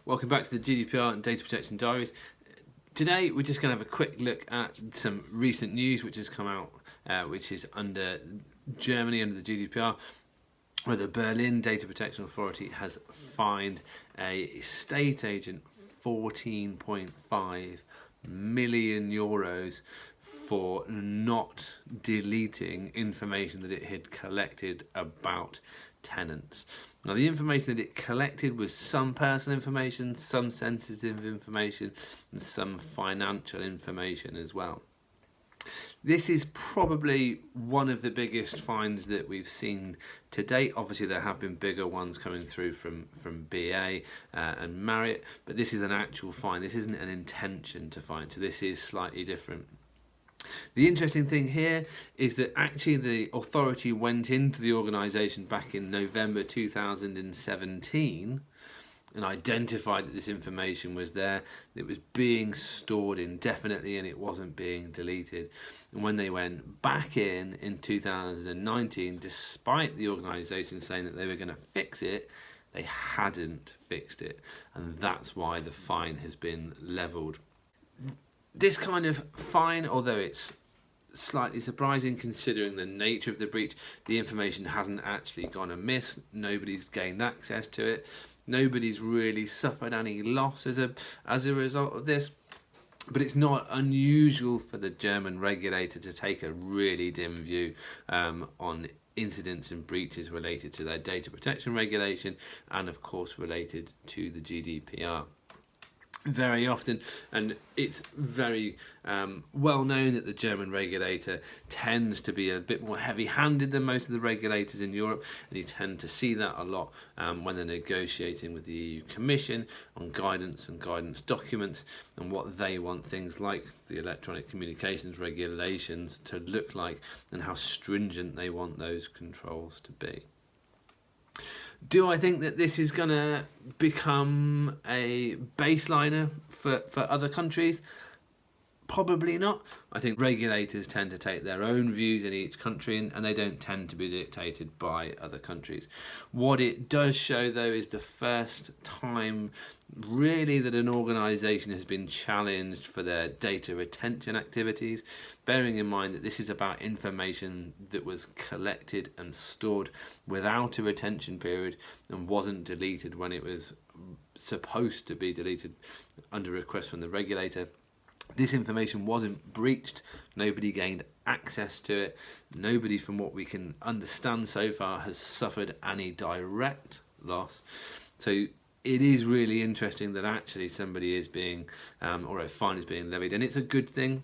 Welcome back to the GDPR and Data Protection Diaries. Today we're just going to have a quick look at some recent news which has come out, which is under Germany, under the GDPR, where the Berlin Data Protection Authority has fined a estate agent 14.5 million euros for not deleting information that it had collected about tenants. Now, the information that it collected was some personal information, some sensitive information, and some financial information as well. This is probably one of the biggest fines that we've seen to date. Obviously, there have been bigger ones coming through from BA and Marriott, but this is an actual fine. This isn't an intention to fine, so this is slightly different. The interesting thing here is that actually the authority went into the organisation back in November 2017 and identified that this information was there, it was being stored indefinitely and it wasn't being deleted. And when they went back in 2019, despite the organisation saying that they were going to fix it, they hadn't fixed it, and that's why the fine has been levelled. This kind of fine, although it's slightly surprising considering the nature of the breach, the information hasn't actually gone amiss, nobody's gained access to it, nobody's really suffered any loss as a result of this. But it's not unusual for the German regulator to take a really dim view on incidents and breaches related to their data protection regulation and of course related to the GDPR. Very often, and it's very well known that the German regulator tends to be a bit more heavy-handed than most of the regulators in Europe, and you tend to see that a lot when they're negotiating with the EU Commission on guidance and guidance documents and what they want things like the electronic communications regulations to look like and how stringent they want those controls to be. Do I think that this is going to become a baseliner for other countries? Probably not. I think regulators tend to take their own views in each country and they don't tend to be dictated by other countries. What it does show, though, is the first time really that an organisation has been challenged for their data retention activities, bearing in mind that this is about information that was collected and stored without a retention period and wasn't deleted when it was supposed to be deleted under request from the regulator. This information wasn't breached, nobody gained access to it, nobody from what we can understand so far has suffered any direct loss. So it is really interesting that actually somebody is being, or a fine is being levied, and it's a good thing.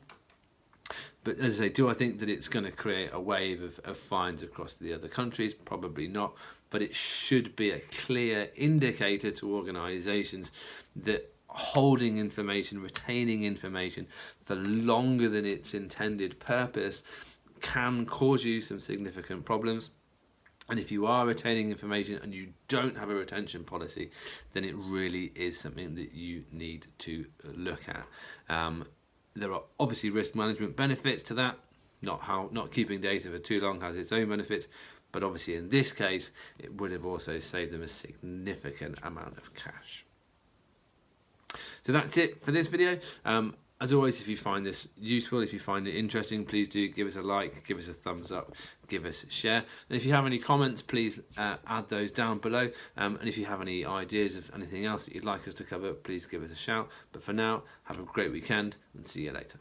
But as I say, do I think that it's going to create a wave of fines across the other countries? Probably not, but it should be a clear indicator to organisations that holding information, retaining information for longer than its intended purpose can cause you some significant problems. And if you are retaining information and you don't have a retention policy, then it really is something that you need to look at. There are obviously risk management benefits to that. Not keeping data for too long has its own benefits, but obviously in this case, it would have also saved them a significant amount of cash. So that's it for this video. As always, if you find this useful, if you find it interesting, please do give us a like, give us a thumbs up, give us a share. And if you have any comments, please add those down below. And if you have any ideas of anything else that you'd like us to cover, please give us a shout. But for now, have a great weekend and see you later.